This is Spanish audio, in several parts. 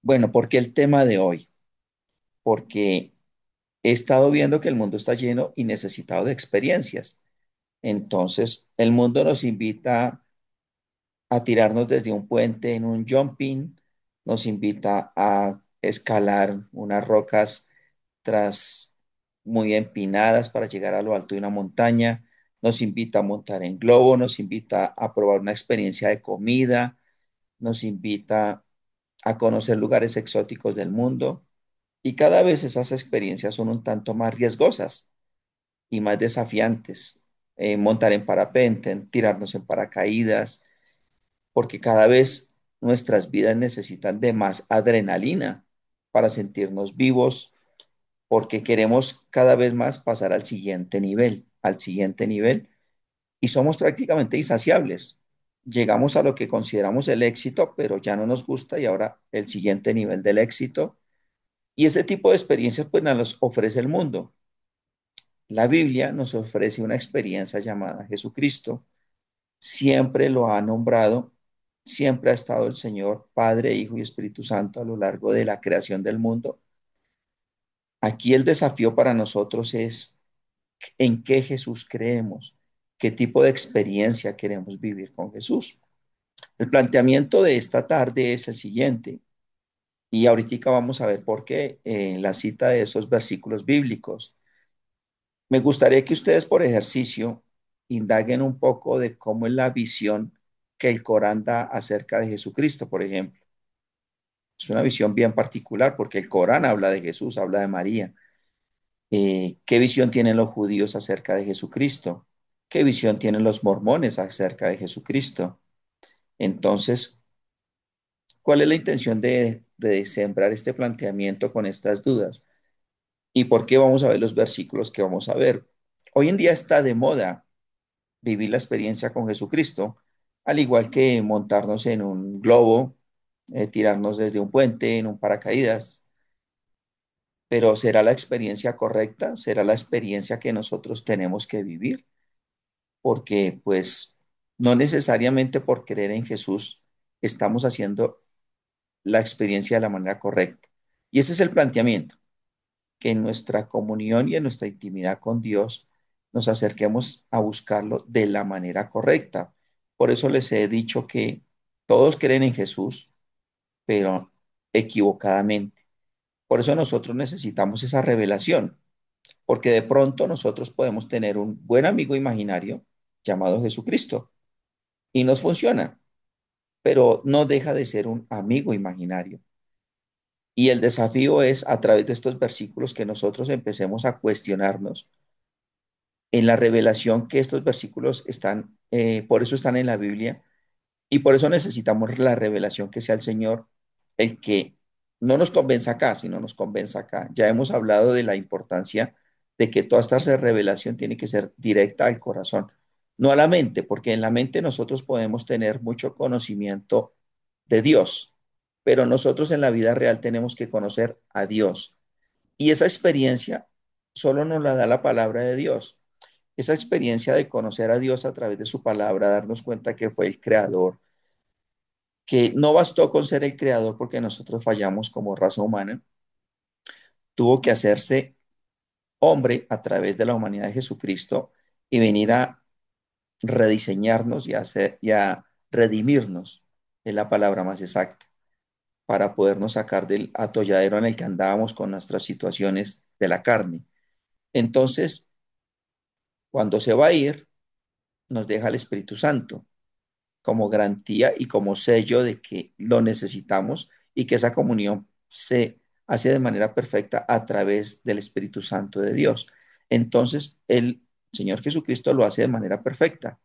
Bueno, ¿por qué el tema de hoy? Porque he estado viendo que el mundo está lleno y necesitado de experiencias. Entonces, el mundo nos invita a tirarnos desde un puente en un jumping, nos invita a escalar unas rocas tras muy empinadas para llegar a lo alto de una montaña, nos invita a montar en globo, nos invita a probar una experiencia de comida, nos invita a conocer lugares exóticos del mundo. Y cada vez esas experiencias son un tanto más riesgosas y más desafiantes. Montar en parapente, tirarnos en paracaídas, porque cada vez nuestras vidas necesitan de más adrenalina para sentirnos vivos, porque queremos cada vez más pasar al siguiente nivel, y somos prácticamente insaciables. Llegamos a lo que consideramos el éxito, pero ya no nos gusta y ahora el siguiente nivel del éxito. Y ese tipo de experiencias pues nos los ofrece el mundo. La Biblia nos ofrece una experiencia llamada Jesucristo. Siempre lo ha nombrado, siempre ha estado el Señor, Padre, Hijo y Espíritu Santo a lo largo de la creación del mundo. Aquí el desafío para nosotros es en qué Jesús creemos, qué tipo de experiencia queremos vivir con Jesús. El planteamiento de esta tarde es el siguiente, y ahorita vamos a ver por qué en la cita de esos versículos bíblicos. Me gustaría que ustedes por ejercicio indaguen un poco de cómo es la visión que el Corán da acerca de Jesucristo, por ejemplo. Es una visión bien particular porque el Corán habla de Jesús, habla de María. ¿Qué visión tienen los judíos acerca de Jesucristo? ¿Qué visión tienen los mormones acerca de Jesucristo? Entonces, ¿cuál es la intención de sembrar este planteamiento con estas dudas? ¿Y por qué vamos a ver los versículos que vamos a ver? Hoy en día está de moda vivir la experiencia con Jesucristo, al igual que montarnos en un globo, tirarnos desde un puente, en un paracaídas, pero ¿será la experiencia correcta? ¿Será la experiencia que nosotros tenemos que vivir? Porque pues no necesariamente por creer en Jesús estamos haciendo la experiencia de la manera correcta. Y ese es el planteamiento, que en nuestra comunión y en nuestra intimidad con Dios nos acerquemos a buscarlo de la manera correcta. Por eso les he dicho que todos creen en Jesús, pero equivocadamente. Por eso nosotros necesitamos esa revelación, porque de pronto nosotros podemos tener un buen amigo imaginario llamado Jesucristo y nos funciona, pero no deja de ser un amigo imaginario. Y el desafío es a través de estos versículos que nosotros empecemos a cuestionarnos en la revelación que estos versículos están, por eso están en la Biblia y por eso necesitamos la revelación que sea el Señor el que no nos convenza acá, sino nos convenza acá. Ya hemos hablado de la importancia de que toda esta revelación tiene que ser directa al corazón, no a la mente, porque en la mente nosotros podemos tener mucho conocimiento de Dios, pero nosotros en la vida real tenemos que conocer a Dios. Y esa experiencia solo nos la da la palabra de Dios. Esa experiencia de conocer a Dios a través de su palabra, darnos cuenta que fue el creador, que no bastó con ser el creador porque nosotros fallamos como raza humana, tuvo que hacerse hombre a través de la humanidad de Jesucristo y venir a rediseñarnos y a redimirnos, es la palabra más exacta, para podernos sacar del atolladero en el que andábamos con nuestras situaciones de la carne. Entonces, cuando se va a ir, nos deja el Espíritu Santo como garantía y como sello de que lo necesitamos y que esa comunión se hace de manera perfecta a través del Espíritu Santo de Dios. Entonces, el Señor Jesucristo lo hace de manera perfecta.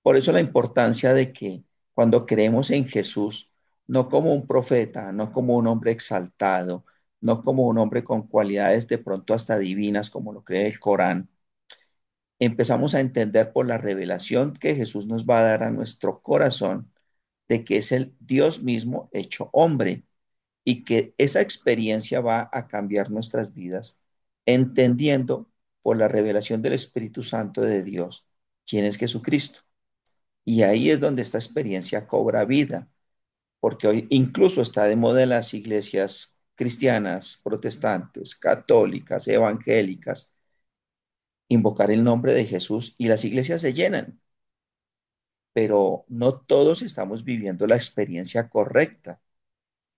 Por eso la importancia de que cuando creemos en Jesús, no como un profeta, no como un hombre exaltado, no como un hombre con cualidades de pronto hasta divinas, como lo cree el Corán, empezamos a entender por la revelación que Jesús nos va a dar a nuestro corazón de que es el Dios mismo hecho hombre y que esa experiencia va a cambiar nuestras vidas, entendiendo por la revelación del Espíritu Santo de Dios quién es Jesucristo. Y ahí es donde esta experiencia cobra vida. porque hoy incluso está de moda en las iglesias cristianas, protestantes, católicas, evangélicas, invocar el nombre de Jesús y las iglesias se llenan, pero no todos estamos viviendo la experiencia correcta.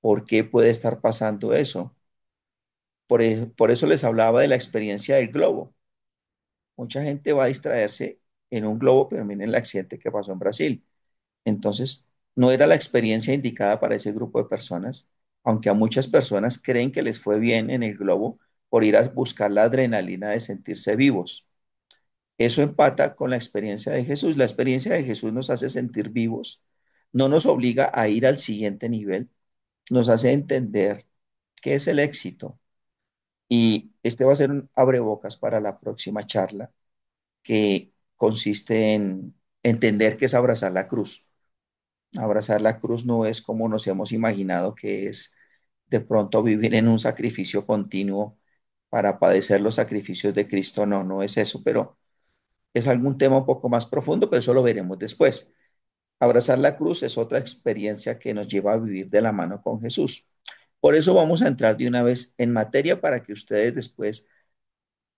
¿Por qué puede estar pasando eso? Por eso les hablaba de la experiencia del globo. Mucha gente va a distraerse en un globo, pero miren el accidente que pasó en Brasil. Entonces, no era la experiencia indicada para ese grupo de personas, aunque a muchas personas creen que les fue bien en el globo por ir a buscar la adrenalina de sentirse vivos. Eso empata con la experiencia de Jesús. La experiencia de Jesús nos hace sentir vivos, no nos obliga a ir al siguiente nivel, nos hace entender qué es el éxito. Y este va a ser un abrebocas para la próxima charla, que consiste en entender qué es abrazar la cruz. Abrazar la cruz no es como nos hemos imaginado que es de pronto vivir en un sacrificio continuo para padecer los sacrificios de Cristo. No, no es eso, pero es algún tema un poco más profundo, pero eso lo veremos después. Abrazar la cruz es otra experiencia que nos lleva a vivir de la mano con Jesús. Por eso vamos a entrar de una vez en materia para que ustedes después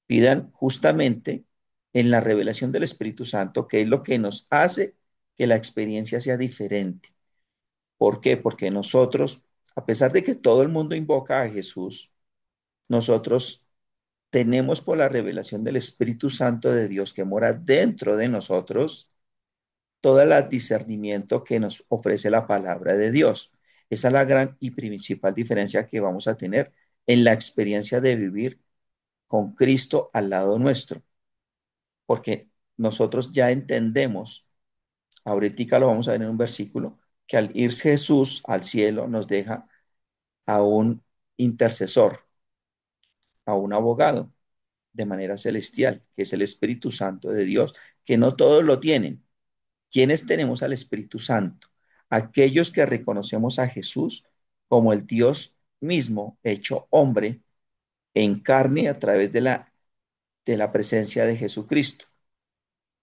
pidan justamente en la revelación del Espíritu Santo, que es lo que nos hace que la experiencia sea diferente. ¿Por qué? Porque nosotros, a pesar de que todo el mundo invoca a Jesús, nosotros tenemos por la revelación del Espíritu Santo de Dios que mora dentro de nosotros todo el discernimiento que nos ofrece la palabra de Dios. Esa es la gran y principal diferencia que vamos a tener en la experiencia de vivir con Cristo al lado nuestro, porque nosotros ya entendemos, ahorita lo vamos a ver en un versículo, que al irse Jesús al cielo nos deja a un intercesor, a un abogado de manera celestial, que es el Espíritu Santo de Dios, que no todos lo tienen. ¿Quiénes tenemos al Espíritu Santo? Aquellos que reconocemos a Jesús como el Dios mismo hecho hombre en carne a través de la presencia de Jesucristo.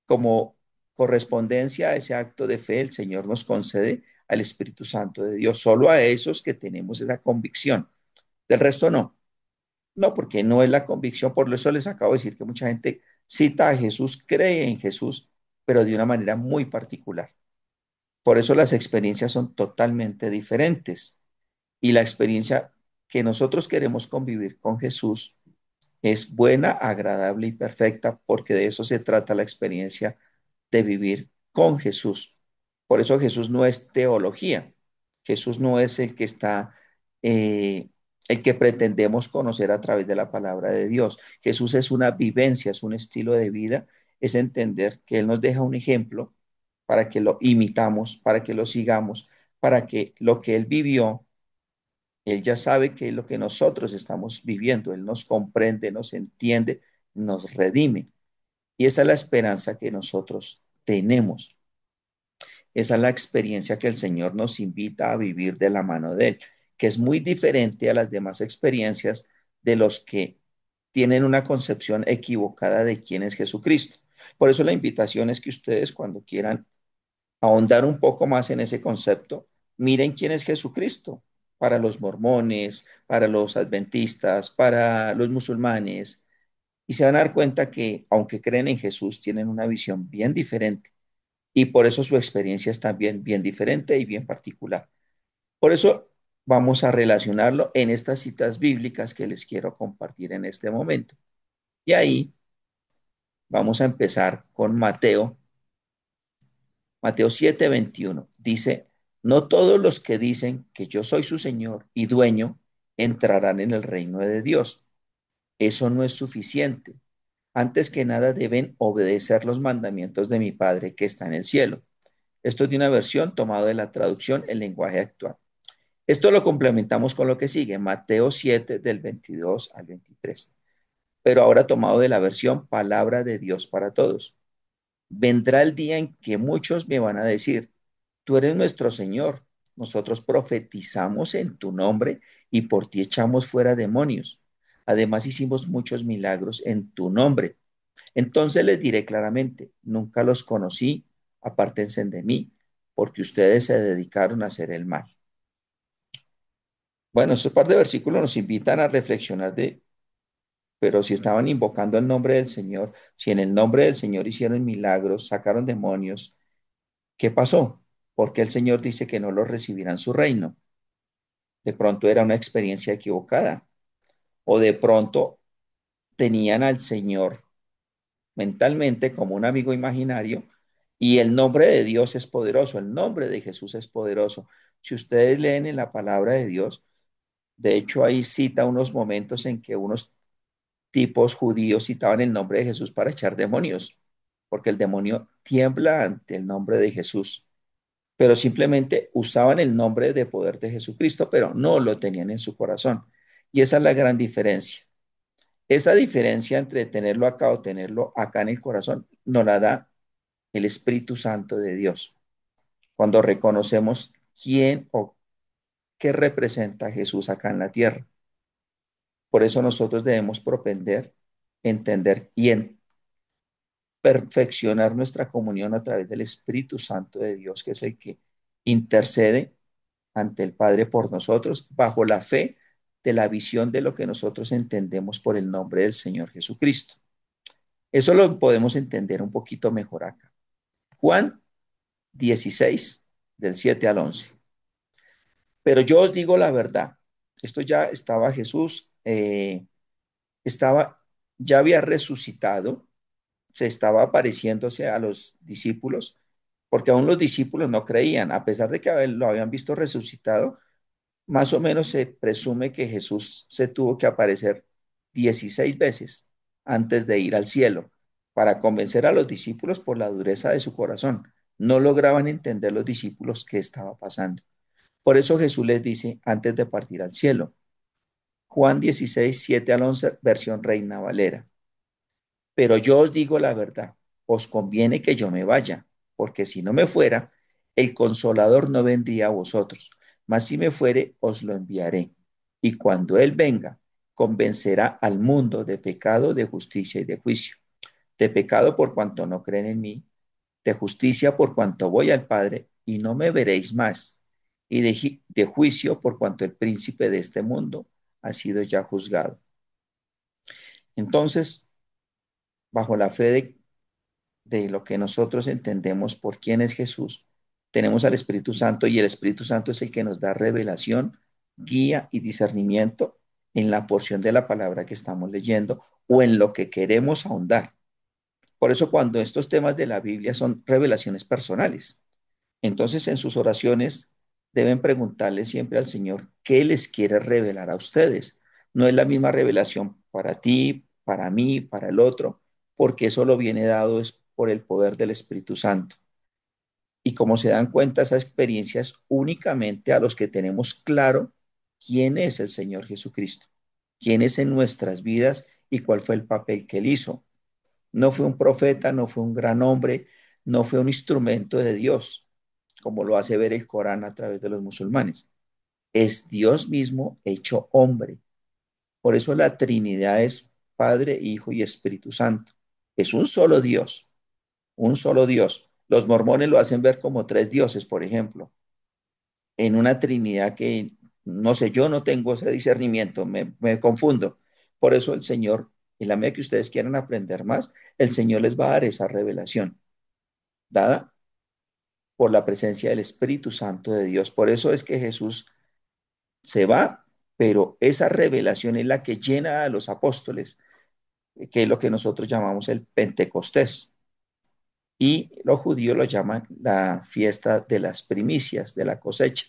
Como correspondencia a ese acto de fe, el Señor nos concede al Espíritu Santo de Dios, solo a esos que tenemos esa convicción. Del resto no. No, porque no es la convicción, por eso les acabo de decir que mucha gente cita a Jesús, cree en Jesús, pero de una manera muy particular. Por eso las experiencias son totalmente diferentes. Y la experiencia que nosotros queremos convivir con Jesús es buena, agradable y perfecta, porque de eso se trata la experiencia de vivir con Jesús. Por eso Jesús no es teología. Jesús no es el que está, el que pretendemos conocer a través de la palabra de Dios. Jesús es una vivencia, es un estilo de vida, es entender que Él nos deja un ejemplo para que lo imitamos, para que lo sigamos, para que lo que Él vivió, Él ya sabe que es lo que nosotros estamos viviendo. Él nos comprende, nos entiende, nos redime. Y esa es la esperanza que nosotros tenemos. Esa es la experiencia que el Señor nos invita a vivir de la mano de Él, que es muy diferente a las demás experiencias de los que tienen una concepción equivocada de quién es Jesucristo. Por eso la invitación es que ustedes cuando quieran ahondar un poco más en ese concepto, miren quién es Jesucristo para los mormones, para los adventistas, para los musulmanes, y se van a dar cuenta que aunque creen en Jesús, tienen una visión bien diferente y por eso su experiencia es también bien diferente y bien particular. Por eso vamos a relacionarlo en estas citas bíblicas que les quiero compartir en este momento. Y ahí vamos a empezar con Mateo 7:21. Dice, no todos los que dicen que yo soy su Señor y dueño entrarán en el reino de Dios. Eso no es suficiente. Antes que nada deben obedecer los mandamientos de mi Padre que está en el cielo. Esto es de una versión tomada de la traducción en lenguaje actual. Esto lo complementamos con lo que sigue, Mateo 7 del 22 al 23, pero ahora tomado de la versión Palabra de Dios para todos. Vendrá el día en que muchos me van a decir, tú eres nuestro Señor, nosotros profetizamos en tu nombre y por ti echamos fuera demonios. Además hicimos muchos milagros en tu nombre. Entonces les diré claramente, nunca los conocí, apártense de mí, porque ustedes se dedicaron a hacer el mal. Bueno, estos par de versículos nos invitan a reflexionar de, pero si estaban invocando el nombre del Señor, si en el nombre del Señor hicieron milagros, sacaron demonios, ¿qué pasó? Porque el Señor dice que no los recibirá en su reino. De pronto era una experiencia equivocada o de pronto tenían al Señor mentalmente como un amigo imaginario y el nombre de Dios es poderoso, el nombre de Jesús es poderoso. Si ustedes leen en la palabra de Dios, de hecho ahí cita unos momentos en que unos tipos judíos citaban el nombre de Jesús para echar demonios, porque el demonio tiembla ante el nombre de Jesús, pero simplemente usaban el nombre de poder de Jesucristo, pero no lo tenían en su corazón. Y esa es la gran diferencia. Esa diferencia entre tenerlo acá o tenerlo acá en el corazón nos la da el Espíritu Santo de Dios. Cuando reconocemos quién o qué representa Jesús acá en la tierra. Por eso nosotros debemos propender, entender y perfeccionar nuestra comunión a través del Espíritu Santo de Dios, que es el que intercede ante el Padre por nosotros bajo la fe de la visión de lo que nosotros entendemos por el nombre del Señor Jesucristo. Eso lo podemos entender un poquito mejor acá. Juan 16, del 7 al 11. Pero yo os digo la verdad. Esto ya estaba Jesús, estaba, ya había resucitado, se estaba apareciéndose a los discípulos, porque aún los discípulos no creían, a pesar de que lo habían visto resucitado, más o menos se presume que Jesús se tuvo que aparecer 16 veces antes de ir al cielo para convencer a los discípulos por la dureza de su corazón. No lograban entender los discípulos qué estaba pasando. Por eso Jesús les dice antes de partir al cielo. Juan 16 7 al 11, versión Reina Valera. Pero yo os digo la verdad, os conviene que yo me vaya, porque si no me fuera, el consolador no vendría a vosotros, mas si me fuere, os lo enviaré. Y cuando Él venga, convencerá al mundo de pecado, de justicia y de juicio. De pecado por cuanto no creen en mí, de justicia por cuanto voy al Padre y no me veréis más, y de juicio por cuanto el príncipe de este mundo ha sido ya juzgado. Entonces, bajo la fe de lo que nosotros entendemos por quién es Jesús, tenemos al Espíritu Santo y el Espíritu Santo es el que nos da revelación, guía y discernimiento en la porción de la palabra que estamos leyendo o en lo que queremos ahondar. Por eso cuando estos temas de la Biblia son revelaciones personales, entonces en sus oraciones deben preguntarle siempre al Señor qué les quiere revelar a ustedes. No es la misma revelación para ti, para mí, para el otro, porque eso lo viene dado es por el poder del Espíritu Santo. Y como se dan cuenta, esa experiencia es únicamente a los que tenemos claro quién es el Señor Jesucristo, quién es en nuestras vidas y cuál fue el papel que él hizo. No fue un profeta, no fue un gran hombre, no fue un instrumento de Dios, como lo hace ver el Corán a través de los musulmanes. Es Dios mismo hecho hombre. Por eso la Trinidad es Padre, Hijo y Espíritu Santo. Es un solo Dios, un solo Dios. Los mormones lo hacen ver como tres dioses, por ejemplo, en una Trinidad que, no sé, yo no tengo ese discernimiento, me confundo. Por eso el Señor, en la medida que ustedes quieran aprender más, el Señor les va a dar esa revelación dada por la presencia del Espíritu Santo de Dios. Por eso es que Jesús se va, pero esa revelación es la que llena a los apóstoles, que es lo que nosotros llamamos el Pentecostés. Y los judíos lo llaman la fiesta de las primicias, de la cosecha,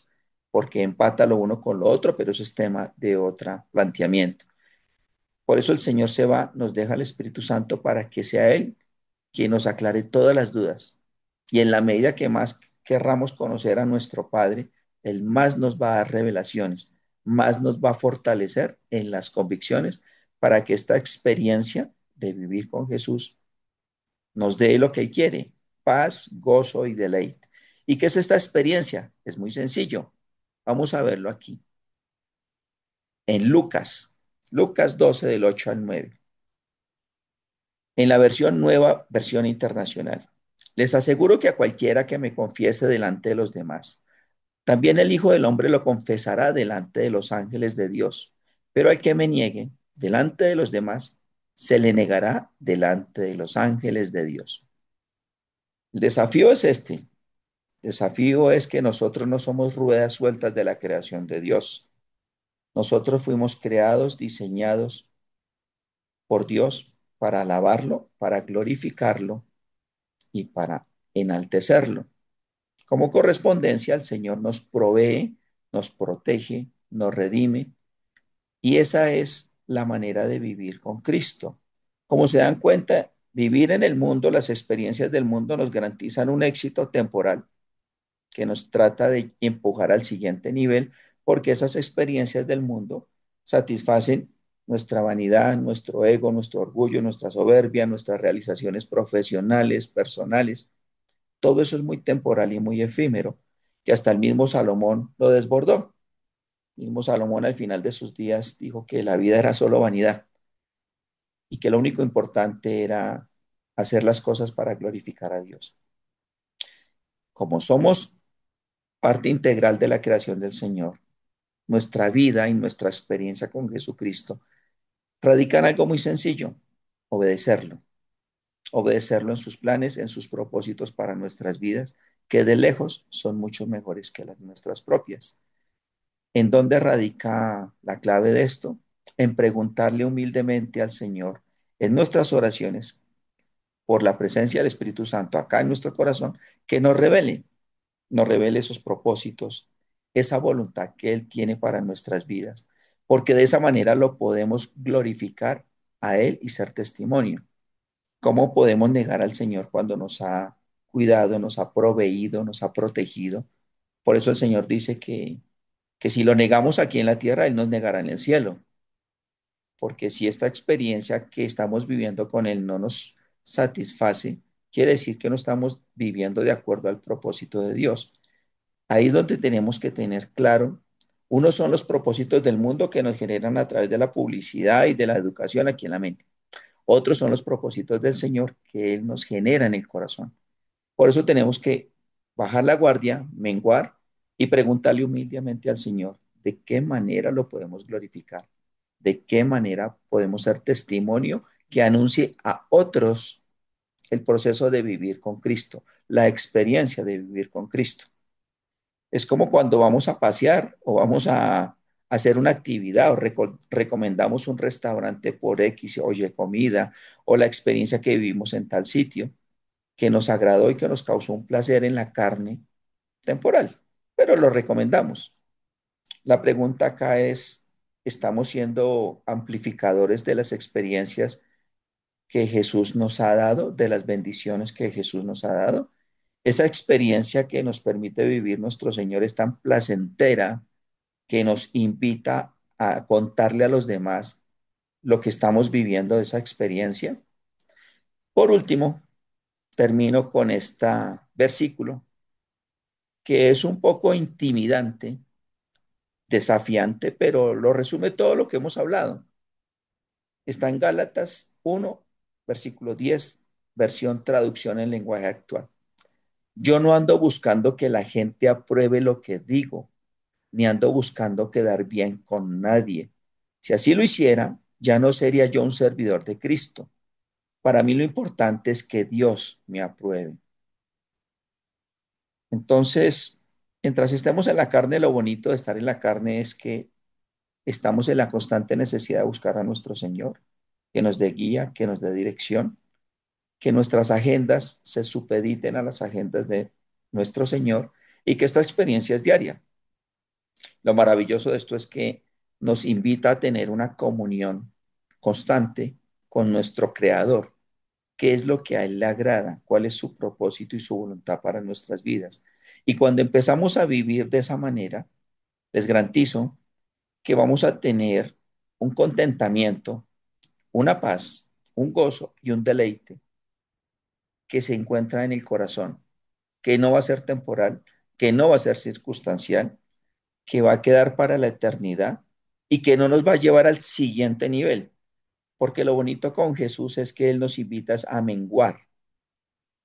porque empata lo uno con lo otro, pero eso es tema de otro planteamiento. Por eso el Señor se va, nos deja el Espíritu Santo para que sea Él quien nos aclare todas las dudas. Y en la medida que más querramos conocer a nuestro Padre, Él más nos va a dar revelaciones, más nos va a fortalecer en las convicciones para que esta experiencia de vivir con Jesús nos dé lo que Él quiere, paz, gozo y deleite. ¿Y qué es esta experiencia? Es muy sencillo. Vamos a verlo aquí, en Lucas, Lucas 12 del 8 al 9. En la versión nueva, versión internacional. Les aseguro que a cualquiera que me confiese delante de los demás, También el Hijo del Hombre lo confesará delante de los ángeles de Dios, pero al que me niegue delante de los demás, se le negará delante de los ángeles de Dios. El desafío es este. El desafío es que nosotros no somos ruedas sueltas de la creación de Dios. Nosotros fuimos creados, diseñados por Dios para alabarlo, para glorificarlo y para enaltecerlo. Como correspondencia, el Señor nos provee, nos protege, nos redime, y esa es la manera de vivir con Cristo. Como se dan cuenta, vivir en el mundo, las experiencias del mundo nos garantizan un éxito temporal que nos trata de empujar al siguiente nivel, porque esas experiencias del mundo satisfacen nuestra vanidad, nuestro ego, nuestro orgullo, nuestra soberbia, nuestras realizaciones profesionales, personales. Todo eso es muy temporal y muy efímero, que hasta el mismo Salomón lo desbordó. El mismo Salomón al final de sus días dijo que la vida era solo vanidad y que lo único importante era hacer las cosas para glorificar a Dios. Como somos parte integral de la creación del Señor, nuestra vida y nuestra experiencia con Jesucristo radica en algo muy sencillo: obedecerlo. Obedecerlo en sus planes, en sus propósitos para nuestras vidas, que de lejos son mucho mejores que las nuestras propias. ¿En dónde radica la clave de esto? En preguntarle humildemente al Señor en nuestras oraciones, por la presencia del Espíritu Santo acá en nuestro corazón, que nos revele esos propósitos, esa voluntad que Él tiene para nuestras vidas, porque de esa manera lo podemos glorificar a Él y ser testimonio. ¿Cómo podemos negar al Señor cuando nos ha cuidado, nos ha proveído, nos ha protegido? Por eso el Señor dice que si lo negamos aquí en la tierra, Él nos negará en el cielo, porque si esta experiencia que estamos viviendo con Él no nos satisface, quiere decir que no estamos viviendo de acuerdo al propósito de Dios. Ahí es donde tenemos que tener claro, unos son los propósitos del mundo que nos generan a través de la publicidad y de la educación aquí en la mente. Otros son los propósitos del Señor que Él nos genera en el corazón. Por eso tenemos que bajar la guardia, menguar y preguntarle humildemente al Señor de qué manera lo podemos glorificar, de qué manera podemos ser testimonio que anuncie a otros el proceso de vivir con Cristo, la experiencia de vivir con Cristo. Es como cuando vamos a pasear o vamos a hacer una actividad o recomendamos un restaurante por X o Y comida o la experiencia que vivimos en tal sitio que nos agradó y que nos causó un placer en la carne temporal, pero lo recomendamos. La pregunta acá es, ¿estamos siendo amplificadores de las experiencias que Jesús nos ha dado, de las bendiciones que Jesús nos ha dado? Esa experiencia que nos permite vivir nuestro Señor es tan placentera que nos invita a contarle a los demás lo que estamos viviendo de esa experiencia. Por último, termino con este versículo que es un poco intimidante, desafiante, pero lo resume todo lo que hemos hablado. Está en Gálatas 1, versículo 10, versión traducción en lenguaje actual. Yo no ando buscando que la gente apruebe lo que digo, ni ando buscando quedar bien con nadie. Si así lo hiciera, ya no sería yo un servidor de Cristo. Para mí lo importante es que Dios me apruebe. Entonces, mientras estemos en la carne, lo bonito de estar en la carne es que estamos en la constante necesidad de buscar a nuestro Señor, que nos dé guía, que nos dé dirección, que nuestras agendas se supediten a las agendas de nuestro Señor y que esta experiencia es diaria. Lo maravilloso de esto es que nos invita a tener una comunión constante con nuestro Creador. ¿Qué es lo que a Él le agrada? ¿Cuál es su propósito y su voluntad para nuestras vidas? Y cuando empezamos a vivir de esa manera, les garantizo que vamos a tener un contentamiento, una paz, un gozo y un deleite que se encuentra en el corazón, que no va a ser temporal, que no va a ser circunstancial, que va a quedar para la eternidad y que no nos va a llevar al siguiente nivel, porque lo bonito con Jesús es que Él nos invita a menguar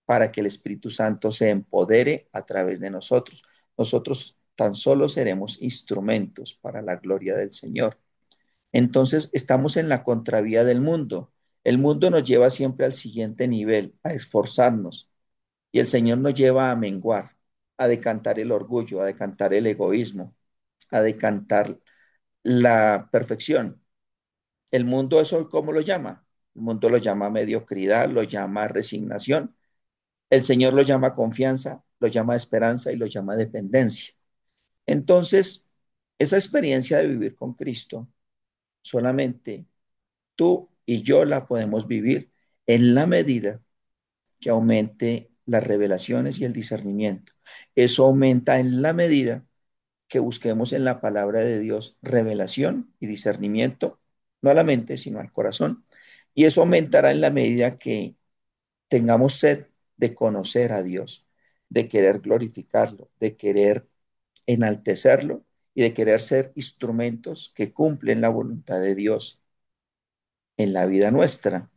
para que el Espíritu Santo se empodere a través de nosotros. Nosotros tan solo seremos instrumentos para la gloria del Señor. Entonces estamos en la contravía del mundo. El mundo nos lleva siempre al siguiente nivel, a esforzarnos, y el Señor nos lleva a menguar, a decantar el orgullo, a decantar el egoísmo, a decantar la perfección. El mundo eso, ¿cómo lo llama? El mundo lo llama mediocridad, lo llama resignación. El Señor lo llama confianza, lo llama esperanza y lo llama dependencia. Entonces, esa experiencia de vivir con Cristo, solamente tú y yo la podemos vivir en la medida que aumente las revelaciones y el discernimiento. Eso aumenta en la medida que busquemos en la palabra de Dios revelación y discernimiento, no a la mente, sino al corazón. Y eso aumentará en la medida que tengamos sed de conocer a Dios, de querer glorificarlo, de querer enaltecerlo y de querer ser instrumentos que cumplen la voluntad de Dios en la vida nuestra.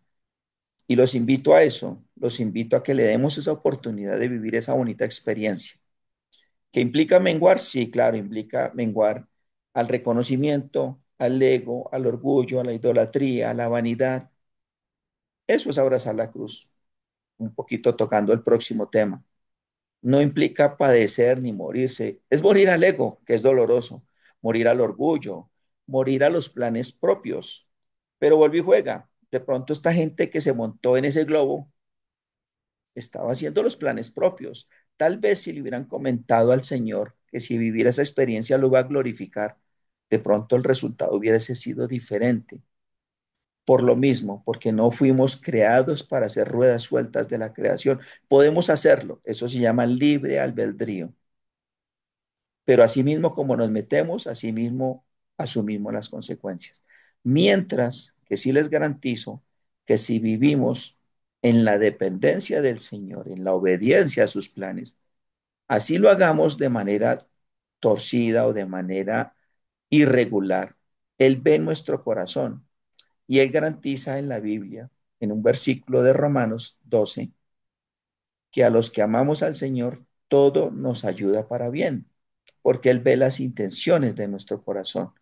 Y los invito a eso, los invito a que le demos esa oportunidad de vivir esa bonita experiencia. ¿Qué implica menguar? Sí, claro, implica menguar al reconocimiento, al ego, al orgullo, a la idolatría, a la vanidad. Eso es abrazar la cruz, un poquito tocando el próximo tema. No implica padecer ni morirse, es morir al ego, que es doloroso, morir al orgullo, morir a los planes propios. Pero vuelve y juega. De pronto esta gente que se montó en ese globo estaba haciendo los planes propios. Tal vez si le hubieran comentado al Señor que si viviera esa experiencia lo iba a glorificar, de pronto el resultado hubiese sido diferente. Por lo mismo, porque no fuimos creados para hacer ruedas sueltas de la creación. Podemos hacerlo, eso se llama libre albedrío. Pero asimismo como nos metemos, asimismo asumimos las consecuencias. Mientras que sí les garantizo que si vivimos en la dependencia del Señor, en la obediencia a sus planes, así lo hagamos de manera torcida o de manera irregular, Él ve nuestro corazón y Él garantiza en la Biblia, en un versículo de Romanos 12, que a los que amamos al Señor, todo nos ayuda para bien, porque Él ve las intenciones de nuestro corazón.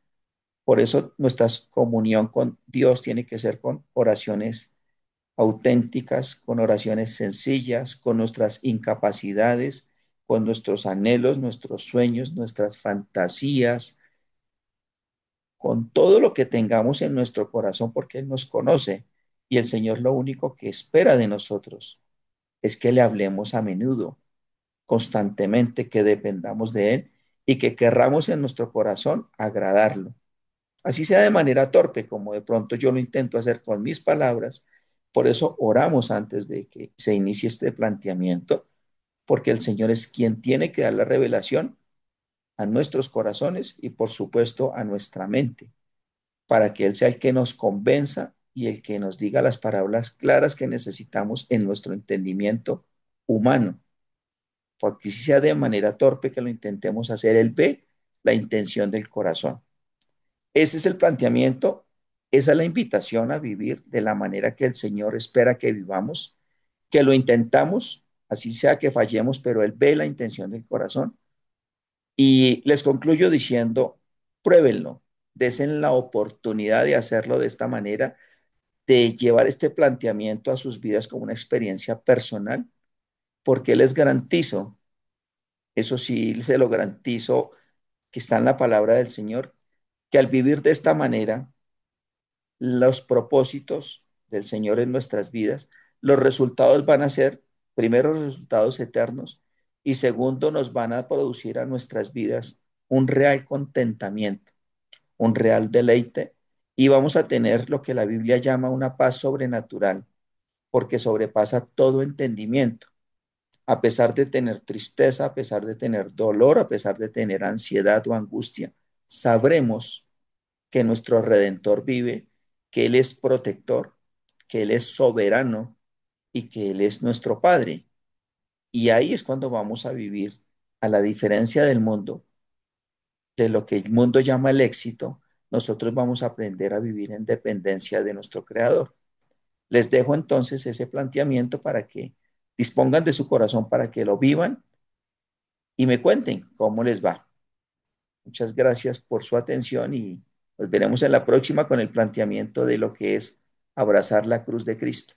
Por eso nuestra comunión con Dios tiene que ser con oraciones auténticas, con oraciones sencillas, con nuestras incapacidades, con nuestros anhelos, nuestros sueños, nuestras fantasías, con todo lo que tengamos en nuestro corazón, porque Él nos conoce y el Señor lo único que espera de nosotros es que le hablemos a menudo, constantemente, que dependamos de Él y que querramos en nuestro corazón agradarlo. Así sea de manera torpe, como de pronto yo lo intento hacer con mis palabras. Por eso oramos antes de que se inicie este planteamiento, porque el Señor es quien tiene que dar la revelación a nuestros corazones y por supuesto a nuestra mente, para que Él sea el que nos convenza y el que nos diga las palabras claras que necesitamos en nuestro entendimiento humano, porque si sea de manera torpe que lo intentemos hacer, Él ve la intención del corazón. Ese es el planteamiento, esa es la invitación a vivir de la manera que el Señor espera que vivamos, que lo intentamos, así sea que fallemos, pero Él ve la intención del corazón. Y les concluyo diciendo, pruébenlo, desen la oportunidad de hacerlo de esta manera, de llevar este planteamiento a sus vidas como una experiencia personal, porque les garantizo, eso sí se lo garantizo, que está en la palabra del Señor, que al vivir de esta manera, los propósitos del Señor en nuestras vidas, los resultados van a ser, primero, resultados eternos y segundo, nos van a producir a nuestras vidas un real contentamiento, un real deleite y vamos a tener lo que la Biblia llama una paz sobrenatural, porque sobrepasa todo entendimiento. A pesar de tener tristeza, a pesar de tener dolor, a pesar de tener ansiedad o angustia, sabremos que nuestro Redentor vive, que Él es protector, que Él es soberano y que Él es nuestro Padre. Y ahí es cuando vamos a vivir, a la diferencia del mundo, de lo que el mundo llama el éxito, nosotros vamos a aprender a vivir en dependencia de nuestro Creador. Les dejo entonces ese planteamiento para que dispongan de su corazón para que lo vivan y me cuenten cómo les va. Muchas gracias por su atención y nos veremos en la próxima con el planteamiento de lo que es abrazar la cruz de Cristo.